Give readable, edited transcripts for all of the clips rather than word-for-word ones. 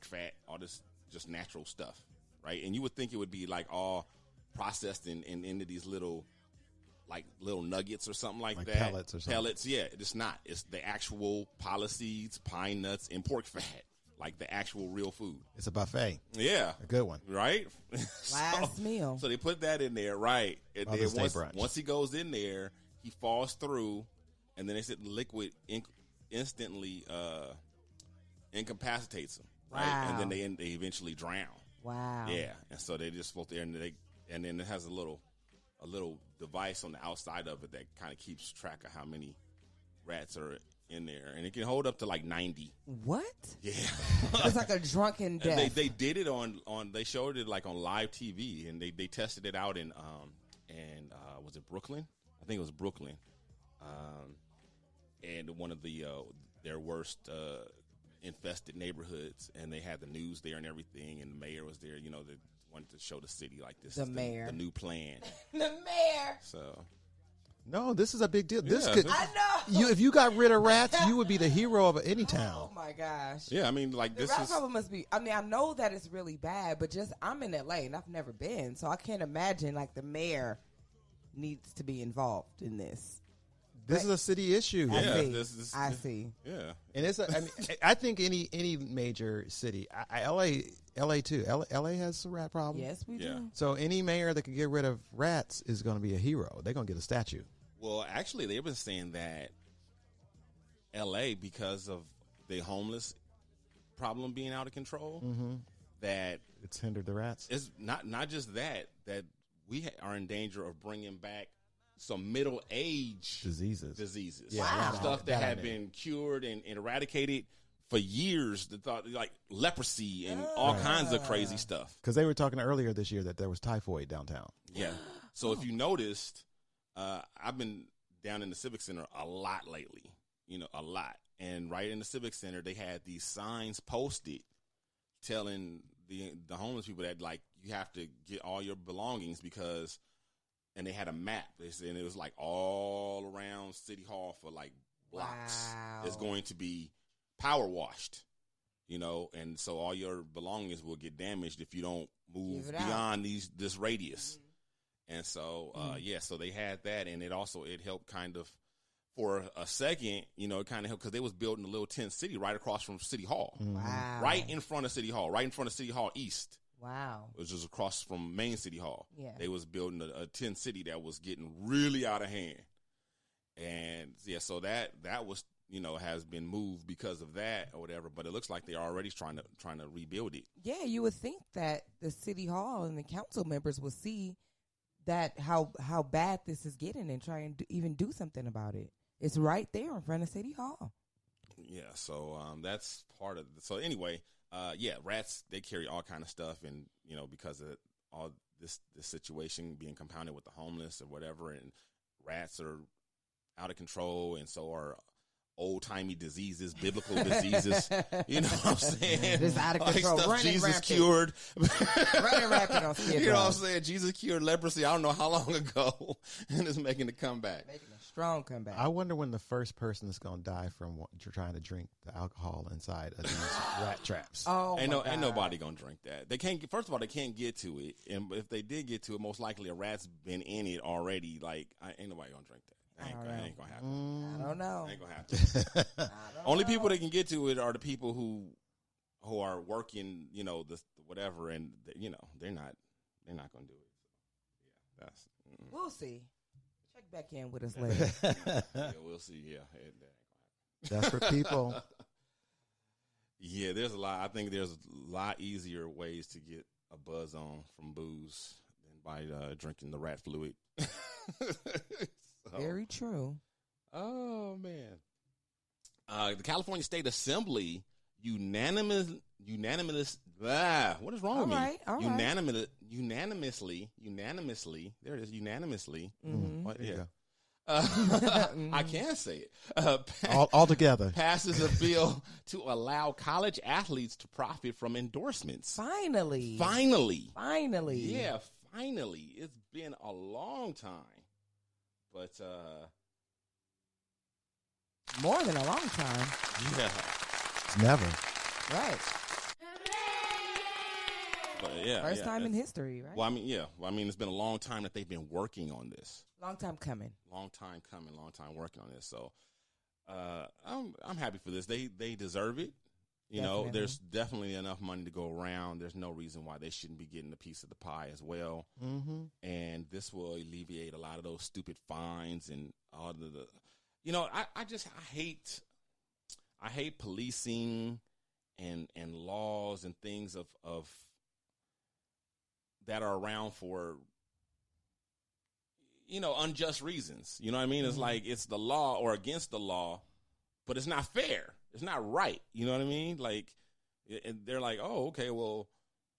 pork fat, all this just natural stuff, right? And you would think it would be like all processed into these little nuggets or something like that. Pellets or something. Pellets, yeah. It's not. It's the actual seeds, pine nuts, and pork fat, like the actual real food. It's a buffet. Yeah. A good one. Right? Last meal. So they put that in there, right? And then brunch. once he goes in there, he falls through, and then they said the liquid instantly incapacitates him. Right? Wow. And then they eventually drown. Wow. Yeah. And so they just float there, and then it has a little device on the outside of it that kind of keeps track of how many rats are in there, and it can hold up to like 90. What? Yeah. It's like a drunken death. They did it on they showed it like on live TV, and they tested it out in was it Brooklyn? I think it was Brooklyn, and one of their worst infested neighborhoods, and they had the news there and everything, and the mayor was there. You know, they wanted to show the city like this is the new plan. The mayor. So. No, this is a big deal. This Yeah, could. I know. If you got rid of rats, you would be the hero of any town. Oh my gosh. Yeah, I mean, like The rat problem must be. I mean, I know that it's really bad, but just I'm in LA and I've never been, so I can't imagine like the mayor needs to be involved in this. This is a city issue. I see. Yeah, and it's. I think any major city, LA too. LA has a rat problem. Yes, we do. So any mayor that can get rid of rats is going to be a hero. They're going to get a statue. Well, actually, they've been saying that L.A., because of the homeless problem being out of control, that it's hindered the rats. It's not just that we are in danger of bringing back some middle-age diseases. Yeah, stuff that have been cured and eradicated for years. The thought like leprosy and all kinds of crazy stuff. Because they were talking earlier this year that there was typhoid downtown. Yeah. So if you noticed, I've been down in the Civic Center a lot lately. A lot. And right in the Civic Center, they had these signs posted telling the homeless people that like you have to get all your belongings because. And they had a map. They said it was like all around City Hall for like blocks. Wow. It's going to be power washed, and so all your belongings will get damaged if you don't move beyond this radius. And so, so they had that, and it helped kind of for a second, it kind of helped because they was building a little tent city right across from City Hall. Wow. Right in front of City Hall, right in front of City Hall East. Wow. Which was across from Main City Hall. Yeah. They was building a tent city that was getting really out of hand. And so that was, has been moved because of that or whatever, but it looks like they're already trying to rebuild it. Yeah, you would think that the City Hall and the council members will see that how bad this is getting and try and even do something about it. It's right there in front of City Hall. Yeah, so that's part of it. So anyway, rats, they carry all kind of stuff, and because of all this situation being compounded with the homeless or whatever, and rats are out of control, and so are old-timey diseases, biblical diseases. You know what I'm saying? Just out of control. Like stuff running Jesus rampant. cured. Running rampant on Skid You know Row. what I'm saying? Jesus cured leprosy I don't know how long ago, and it's making a comeback. Making a strong comeback. I wonder when the first person is going to die from trying to drink the alcohol inside of these rat traps. Oh, ain't nobody gonna drink that. They can't. First of all, they can't get to it, and if they did get to it, most likely a rat's been in it already. Like, ain't nobody gonna drink that. Ain't gonna happen. I don't know. Ain't gonna happen. Only people that can get to it are the people who are working, the whatever, and they're not gonna do it. So, yeah, that's. We'll see. Check back in with us later. Yeah, we'll see. Yeah, That's for people. Yeah, there's a lot. I think there's a lot easier ways to get a buzz on from booze than by drinking the rat fluid. Very true. Oh man, the California State Assembly unanimously. What is wrong with me? All Unanimously. There it is. Unanimously. Mm-hmm. What, yeah. I can't say it. All together. Passes a bill to allow college athletes to profit from endorsements. Finally. Yeah, finally. It's been a long time. But more than a long time. yeah. Never. Right. But yeah, First time in history, right? Well, I mean, yeah. Well, I mean, it's been a long time that they've been working on this. Long time coming. Long time coming. Long time working on this. So, I'm happy for this. They deserve it. You know, there's definitely enough money to go around. There's no reason why they shouldn't be getting a piece of the pie as well. Mm-hmm. And this will alleviate a lot of those stupid fines and all the you know, I hate policing and laws and things of that are around for, you know, unjust reasons. You know what I mean? It's like it's the law or against the law, but it's not fair. It's not right. You know what I mean? Like, and they're like, oh, okay, well,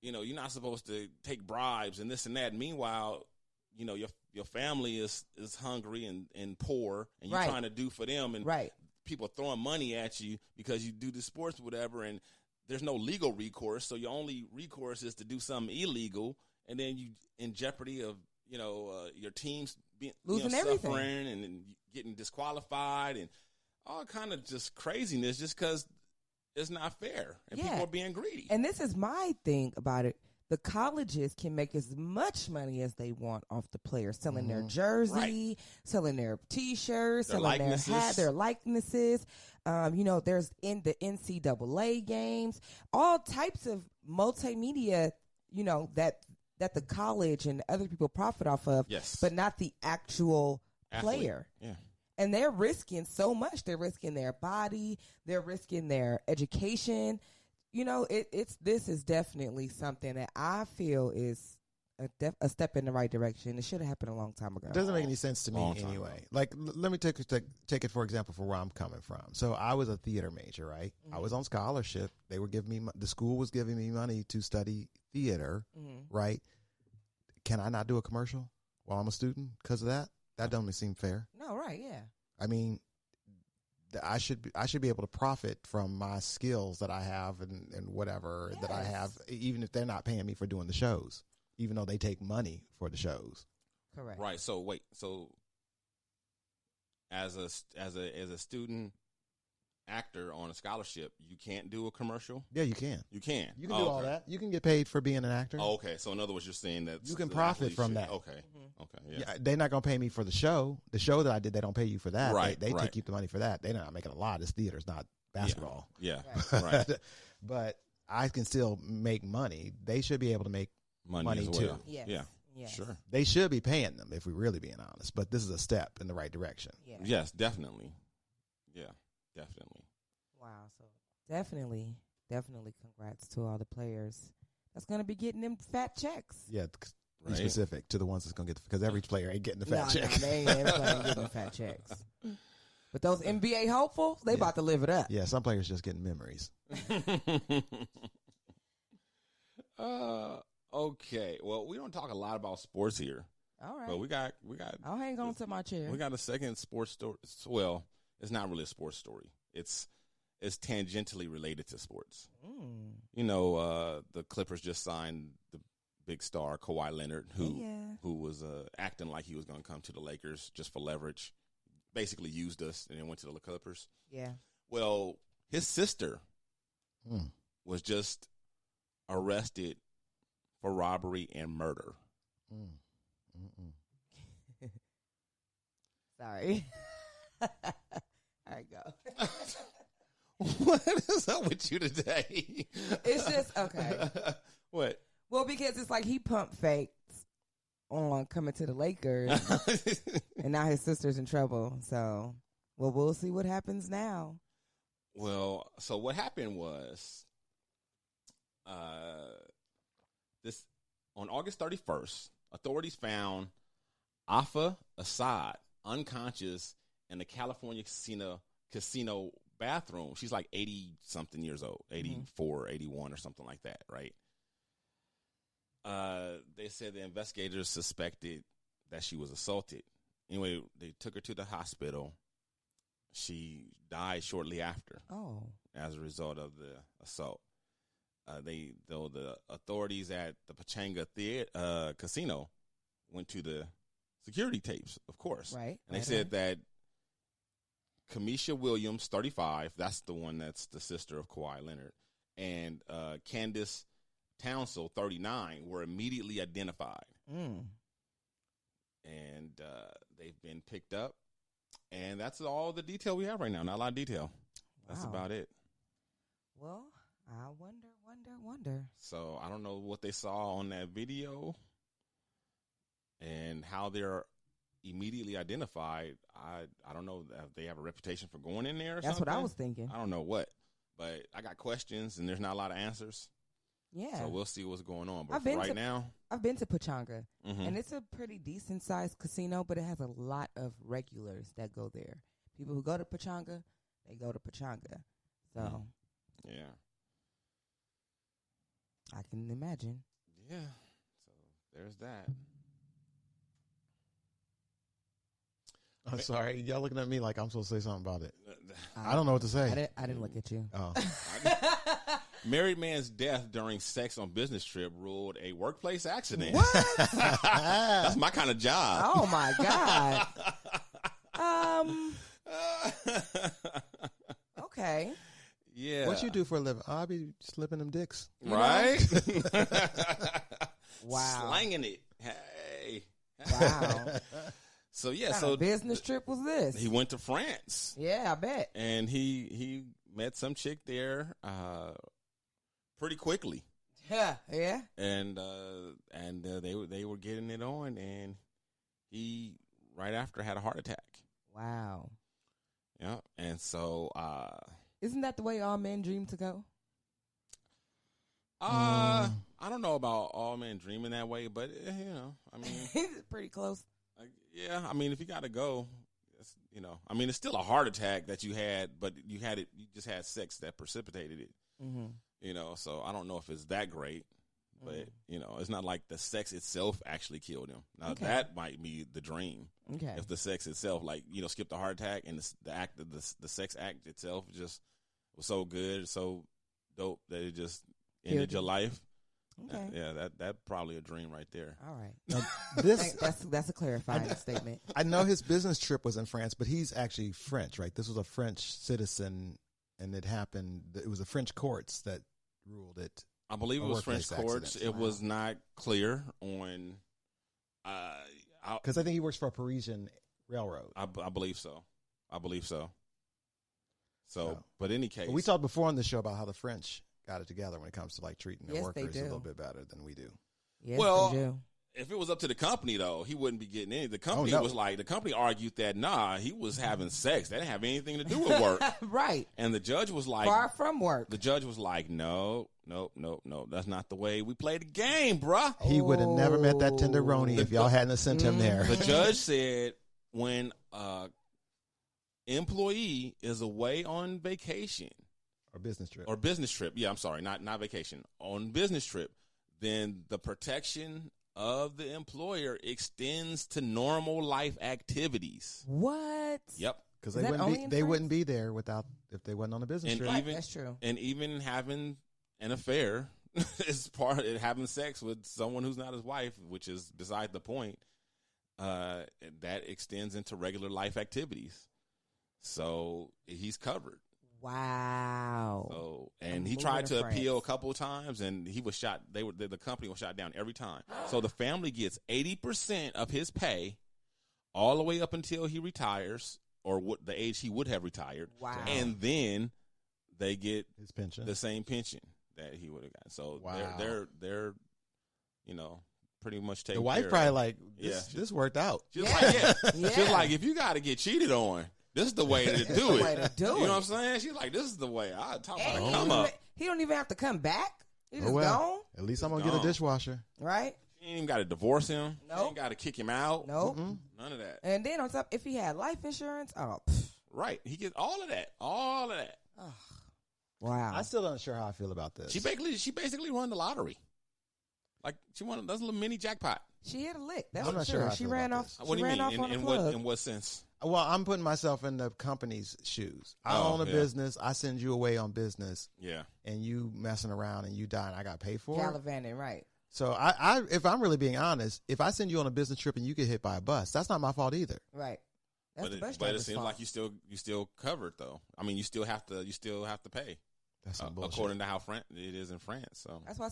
you know, you're not supposed to take bribes and this and that. Meanwhile, you know, your family is hungry and poor, and you're trying to do for them, and people are throwing money at you because you do the sports or whatever, and there's no legal recourse, so your only recourse is to do something illegal, and then you in jeopardy of, you know, your team's being losing suffering and getting disqualified and all kind of just craziness just because it's not fair and people are being greedy. And this is my thing about it. The colleges can make as much money as they want off the players, selling their jersey, selling their T-shirts, selling their hat, their likenesses. You know, there's in the NCAA games, all types of multimedia, you know, that the college and other people profit off of, but not the actual player. Yeah. And they're risking so much. They're risking their body. They're risking their education. You know, this is definitely something that I feel is a step in the right direction. It should have happened a long time ago. It doesn't make any sense to me anyway. Like, let me take it, for example, for where I'm coming from. So I was a theater major, right? I was on scholarship. They were giving me, the school was giving me money to study theater, right? Can I not do a commercial while I'm a student because of that? That doesn't seem fair. No, right, yeah. I mean, I should be able to profit from my skills that I have and whatever that I have, even if they're not paying me for doing the shows, even though they take money for the shows. Correct. Right. So wait. So as a student actor on a scholarship, you can't do a commercial? Yeah, you can. You can. You can do all that. You can get paid for being an actor. Oh, okay. So in other words, you're saying that you can profit from that. Okay. Okay. Yeah. They're not going to pay me for the show. The show that I did, they don't pay you for that. Right. They keep the money for that. They're not making a lot. It's theater. It's not basketball. Yeah. Right. But I can still make money. They should be able to make money as too. well. Yes. Yeah. Yes. Sure. They should be paying them if we're really being honest. But this is a step in the right direction. Yeah. Yes, definitely. Yeah, definitely. Wow. So definitely congrats to all the players that's going to be getting them fat checks. Yeah. Be specific to the ones that's going to get, because every player ain't getting the fat check. No, they ain't everybody getting fat checks. But those NBA hopefuls, they about to live it up. Yeah, some players just getting memories. Okay. Well, we don't talk a lot about sports here. All right. But we got. I'll hang on to my chair. We got a second sports story. Well, it's not really a sports story. It's tangentially related to sports. You know, the Clippers just signed the big star Kawhi Leonard, who was acting like he was going to come to the Lakers just for leverage. Basically used us and then went to the Clippers. Yeah. Well, his sister was just arrested for robbery and murder. Sorry. All right, go. What is up with you today? It's just, okay. What? Well, because it's like he pump faked on coming to the Lakers, and now his sister's in trouble. So, well, we'll see what happens now. Well, so what happened was, this on August 31st, authorities found Afa Assad unconscious in the California casino bathroom. She's like 80-something years old, 84, 81 or something like that, right? They said the investigators suspected that she was assaulted. Anyway, they took her to the hospital. She died shortly after. Oh. As a result of the assault. The authorities at the Pachanga casino went to the security tapes, of course. Right. And they said that Kamisha Williams, 35, that's the one that's the sister of Kawhi Leonard, and Candace Townsend, 39, were immediately identified. Mm. And they've been picked up. And that's all the detail we have right now. Not a lot of detail. That's about it. Well, I wonder. So I don't know what they saw on that video and how they're immediately identified. I don't know if they have a reputation for going in there or That's something. what I was thinking. I don't know what. But I got questions, and there's not a lot of answers. Yeah. So we'll see what's going on. But for right now, I've been to Pechanga, mm-hmm. and it's a pretty decent-sized casino, but it has a lot of regulars that go there. People who go to Pechanga, they go to Pechanga. So, yeah. I can imagine. Yeah. So there's that. I'm sorry. Y'all looking at me like I'm supposed to say something about it. I don't know what to say. I didn't look at you. Oh. Married man's death during sex on business trip ruled a workplace accident. What? That's my kind of job. Oh, my God. Okay. Yeah. What you do for a living? I'll be slipping them dicks. Right? Wow. Slanging it. Hey. Wow. So, yeah. What So kind of business trip was this? He went to France. Yeah, I bet. And he met some chick there pretty quickly. Yeah. Yeah. And they were getting it on, and he right after had a heart attack. Wow. Yeah. And so isn't that the way all men dream to go? I don't know about all men dreaming that way, but I mean, It's pretty close. Yeah, I mean, if you got to go, I mean, it's still a heart attack that you had, but you just had sex that precipitated it. Mm-hmm. So I don't know if it's that great, but it's not like the sex itself actually killed him. Now that might be the dream. Okay. If the sex itself, like skip the heart attack, and the act of the sex act itself just was so good, so dope that it just ended your life. Okay. Yeah, that probably a dream right there. All right. Now, that's a clarifying statement. I know his business trip was in France, but he's actually French, right? This was a French citizen, and it happened. It was the French courts that ruled it. I believe it was French courts. It was not clear on. Because I think he works for a Parisian railroad. I believe so. So, but in any case, we talked before on the show about how the French got it together when it comes to like treating their Yes, workers they do. a little bit better than we do. Yes, well, they do. If it was up to the company, though, he wouldn't be getting any. The company was like, the company argued that, he was having sex. That didn't have anything to do with work. Right. And the judge was like, far from work. The judge was like, no. That's not the way we play the game, bruh. He would have never met that tenderoni if y'all hadn't sent him there. The judge said when employee is away on vacation. Or business trip. Yeah, I'm sorry, not vacation. On business trip, then the protection of the employer extends to normal life activities. What? Yep. Because they wouldn't be there if they wasn't on a business trip. Right, that's true. And even having an affair is part of it, having sex with someone who's not his wife, which is beside the point. That extends into regular life activities. So he's covered. Wow. So, and he tried to appeal a couple of times, and he was shot. The company was shot down every time. So the family gets 80% of his pay, all the way up until he retires, or the age he would have retired. Wow. And then they get his pension, the same pension that he would have got. So they're pretty much taking. The wife probably like this worked out. She's like, if you got to get cheated on, this is the way to do it. You know what I'm saying? She's like, this is the way. I talk about a come up. He don't even have to come back. He just gone. At least I'm going to get a dishwasher. Right? She ain't even got to divorce him. Nope. She ain't got to kick him out. Nope. None of that. And then on top, if he had life insurance, right. He gets all of that. All of that. Oh. Wow. I still not sure how I feel about this. She basically won the lottery. Like, she won a little mini jackpot. She hit a lick. That's I'm not sure. She ran off. What do you mean? In what sense? Well, I'm putting myself in the company's shoes. I own a business. I send you away on business. Yeah. And you messing around and you die and I got paid for it. Gallivanting, right. So I if I'm really being honest, if I send you on a business trip and you get hit by a bus, that's not my fault either. Right. But it seems like you still covered though. I mean, you still have to pay. That's some bullshit. According to how it is in France. So that's why